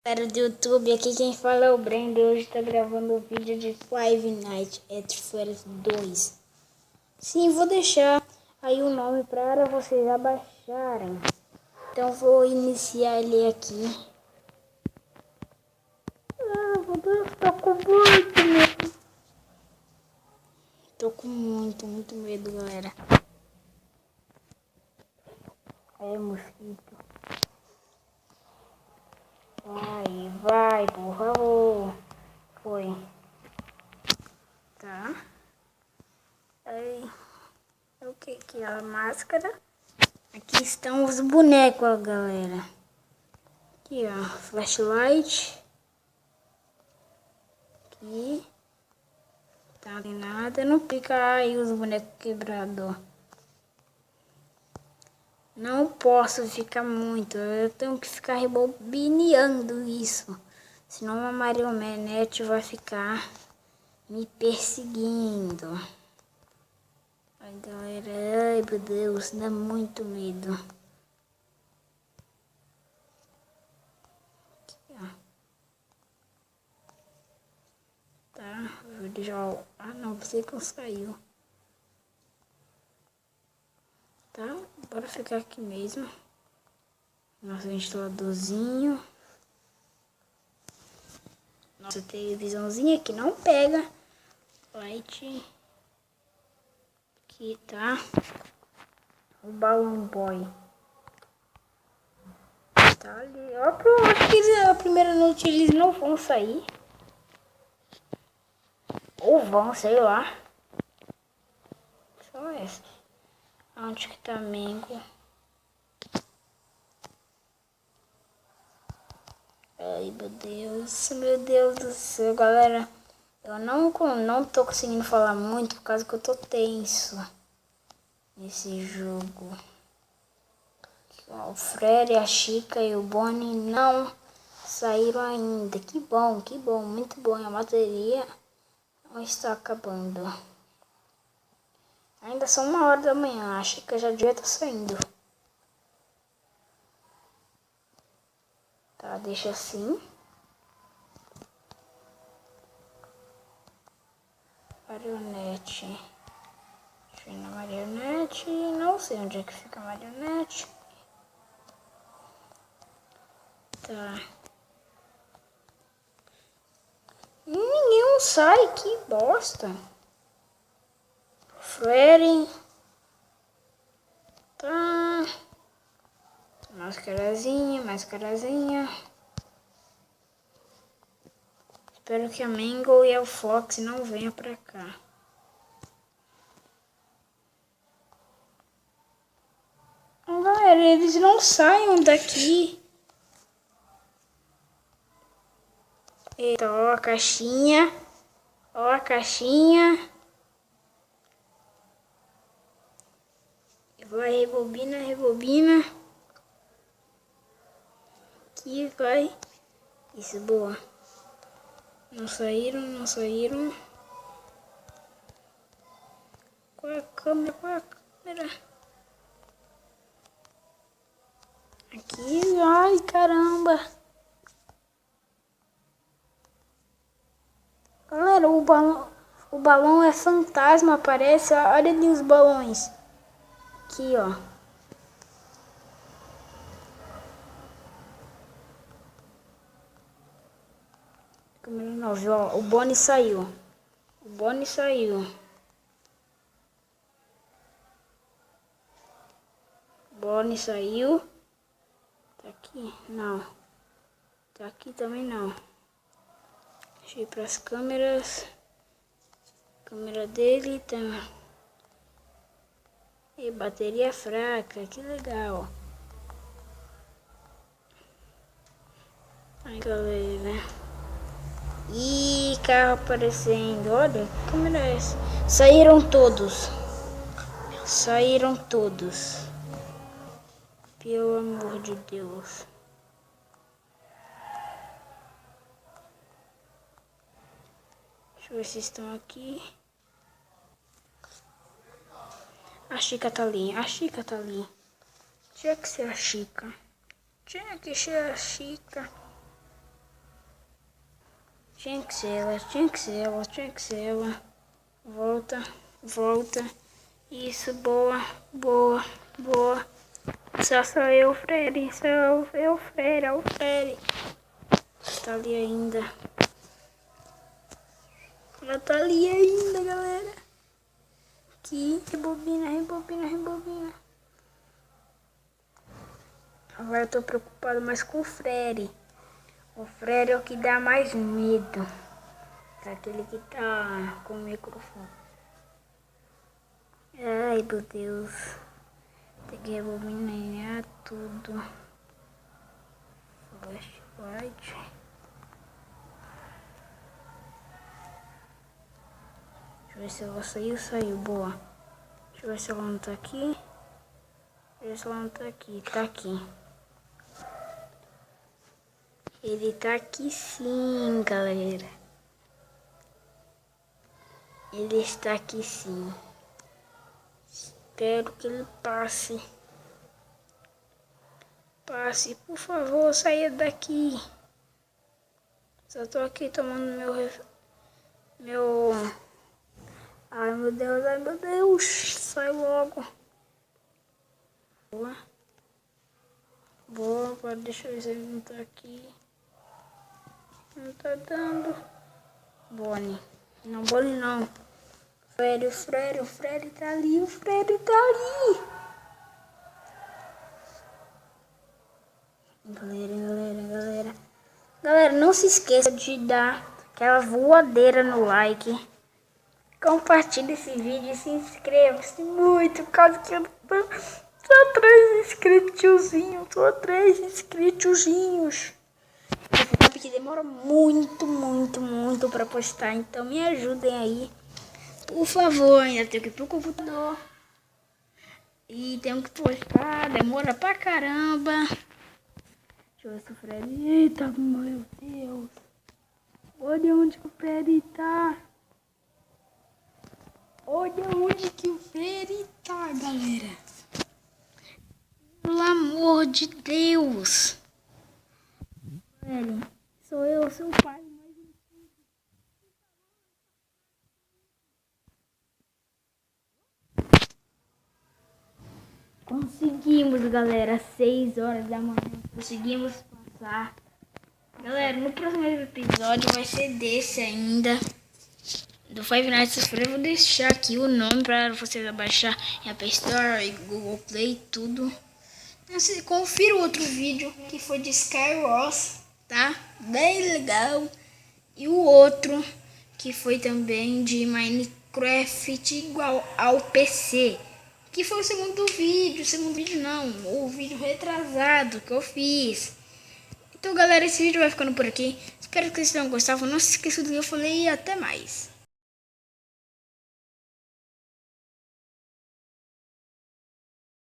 Galera do YouTube, aqui quem fala é o Brendo. Hoje tá gravando o vídeo de Five Nights at Freddy's 2. Sim, vou deixar aí o nome para vocês abaixarem. Então vou iniciar ele aqui. Meu Deus, tô com muito medo. Tô com muito medo, galera. É mosquito. Vai, por favor. Foi. Tá. Aí. O que que é a máscara? Aqui estão os bonecos, galera. Aqui, ó. Flashlight. Aqui. Tá tem nada. Não fica aí os bonecos quebrados. Não posso ficar muito. Eu tenho que ficar rebobineando isso. Senão a marionete vai ficar me perseguindo. Ai, galera. Ai, meu Deus. Dá muito medo. Aqui, ó. Tá. Ah, não. Você que não saiu. Tá, bora ficar aqui mesmo. Nosso ventiladorzinho. Nossa televisãozinha que não pega. Light. Aqui tá. O Balloon Boy. Tá ali. Ó, acho que a primeira noite eles não vão sair. Ou vão, sei lá. Só essa. Onde que tá Mango? Ai, meu Deus do céu, galera. Eu não tô conseguindo falar muito por causa que eu tô tenso nesse jogo. O Fred, a Chica e o Bonnie não saíram ainda. Que bom, muito bom. A bateria não está acabando. Ainda são 1h da manhã, a Chica já devia estar saindo. Tá, deixa assim. Marionete. Deixa eu ir na marionete. Não sei onde é que fica a marionete. Tá. Ninguém sai, que bosta. Freddy. Tá. Mascarazinha. Espero que a Mango e o Fox não venham pra cá. Galera, eles não saiam daqui. Eita, ó a caixinha. Ó a caixinha. Vai, rebobina. Aqui vai. Isso, boa. Não saíram. Qual é a câmera? Aqui, ai, caramba. Galera, o balão é fantasma, parece. Olha ali os balões. Aqui, ó. Câmera 9, ó. O Bonnie saiu. Bonnie saiu. Tá aqui? Não. Tá aqui também não. Deixa eu ir pras câmeras. Câmera dele tá. E bateria fraca, que legal. Ai, galera. Ih, carro aparecendo. Olha, que câmera é essa? Saíram todos. Pelo amor de Deus. Deixa eu ver se estão aqui. A Chica tá ali. Tinha que ser a Chica. Tinha que ser ela, tinha que ser ela, tinha que ser ela. Volta, volta. Isso, boa, boa, boa. Só sou eu, Freddy. Sou eu, Freddy, é o Freddy. Tá ali ainda. Ela tá ali ainda, galera. Aqui, rebobina, rebobina, rebobina. Agora eu tô preocupado mais com o Freddy. O Freddy é o que dá mais medo. É aquele que tá com o microfone. Ai, meu Deus. Tem que rebobinar tudo. Flashlight. Deixa eu ver se ela saiu. Saiu, boa. Deixa eu ver se ela não tá aqui. Deixa eu ver se ela não tá aqui. Tá aqui. Ele tá aqui sim, galera. Ele está aqui sim. Espero que ele passe. Passe, por favor, saia daqui. Só tô aqui tomando meu... Ai, meu Deus, ai, meu Deus. Sai logo. Boa. Boa, agora deixa eu ver se ele não tá aqui. Não tá dando. Bonnie. Não, Bonnie não. O Freddy tá ali, o Freddy tá ali. Galera, não se esqueça de dar aquela voadeira no like. Compartilhe esse vídeo e se inscreva-se muito, caso que eu tô só 3 inscritozinhos, só 3 inscritozinhos. Esse sabe que demora muito pra postar, então me ajudem aí. Por favor, ainda tenho que ir pro computador. E tenho que postar, demora pra caramba. Deixa eu ver se o Freddy... Eita, meu Deus. Olha onde que o Freddy tá. Olha onde que o Freddy tá, galera. Pelo amor de Deus. Freddy, sou eu, seu pai. Conseguimos, galera, 6 horas da manhã. Conseguimos passar. Galera, no próximo episódio vai ser desse ainda. Do Five Nights at Freddy's. Vou deixar aqui o nome para vocês baixar em App Store e Google Play, tudo. Confira o outro vídeo que foi de Skywars, tá? Bem legal. E o outro que foi também de Minecraft igual ao PC. Que foi o segundo vídeo não, o vídeo retrasado que eu fiz. Então, galera, esse vídeo vai ficando por aqui. Espero que vocês tenham gostado. Não se esqueça do que eu falei e até mais.